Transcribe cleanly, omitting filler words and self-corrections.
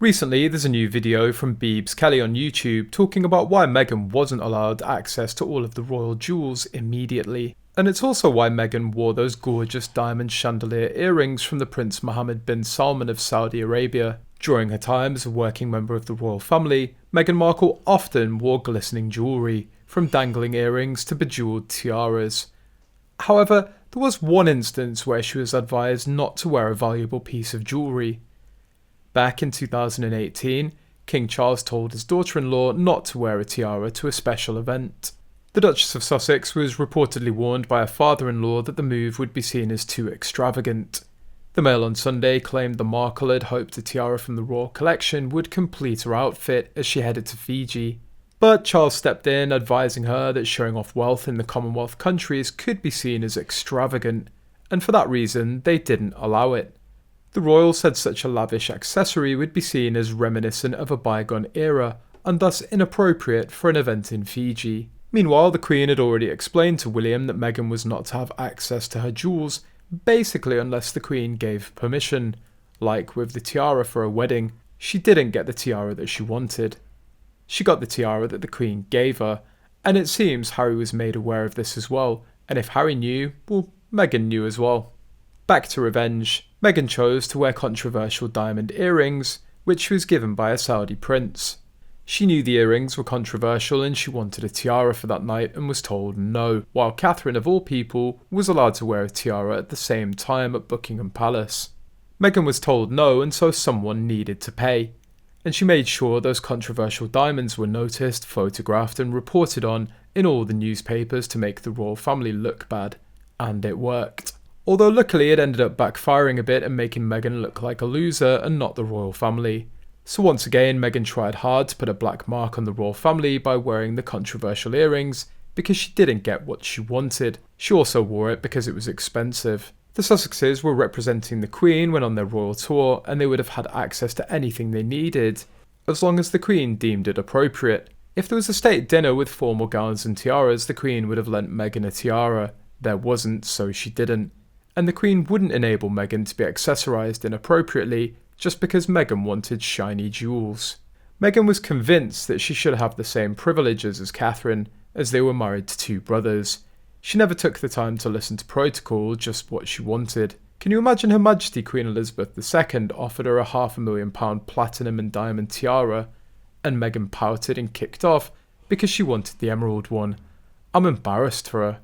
Recently, there's a new video from Beebs Kelly on YouTube talking about why Meghan wasn't allowed access to all of the royal jewels immediately. And it's also why Meghan wore those gorgeous diamond chandelier earrings from the Prince Mohammed bin Salman of Saudi Arabia. During her time as a working member of the royal family, Meghan Markle often wore glistening jewellery, from dangling earrings to bejewelled tiaras. However, there was one instance where she was advised not to wear a valuable piece of jewellery. Back in 2018, King Charles told his daughter-in-law not to wear a tiara to a special event. The Duchess of Sussex was reportedly warned by her father-in-law that the move would be seen as too extravagant. The Mail on Sunday claimed the Markle had hoped a tiara from the royal collection would complete her outfit as she headed to Fiji. But Charles stepped in, advising her that showing off wealth in the Commonwealth countries could be seen as extravagant, and for that reason they didn't allow it. The royal said such a lavish accessory would be seen as reminiscent of a bygone era, and thus inappropriate for an event in Fiji. Meanwhile, the Queen had already explained to William that Meghan was not to have access to her jewels, basically unless the Queen gave permission. Like with the tiara for a wedding, she didn't get the tiara that she wanted. She got the tiara that the Queen gave her, and it seems Harry was made aware of this as well, and if Harry knew, well, Meghan knew as well. Back to revenge, Meghan chose to wear controversial diamond earrings, which she was given by a Saudi prince. She knew the earrings were controversial and she wanted a tiara for that night and was told no, while Catherine of all people was allowed to wear a tiara at the same time at Buckingham Palace. Meghan was told no, and so someone needed to pay. And she made sure those controversial diamonds were noticed, photographed and reported on in all the newspapers to make the royal family look bad. And it worked. Although luckily it ended up backfiring a bit and making Meghan look like a loser and not the royal family. So once again, Meghan tried hard to put a black mark on the royal family by wearing the controversial earrings because she didn't get what she wanted. She also wore it because it was expensive. The Sussexes were representing the Queen when on their royal tour, and they would have had access to anything they needed, as long as the Queen deemed it appropriate. If there was a state dinner with formal gowns and tiaras, the Queen would have lent Meghan a tiara. There wasn't, so she didn't. And the Queen wouldn't enable Meghan to be accessorised inappropriately just because Meghan wanted shiny jewels. Meghan was convinced that she should have the same privileges as Catherine, as they were married to two brothers. She never took the time to listen to protocol, just what she wanted. Can you imagine Her Majesty Queen Elizabeth II offered her a £500,000 platinum and diamond tiara, and Meghan pouted and kicked off because she wanted the emerald one? I'm embarrassed for her.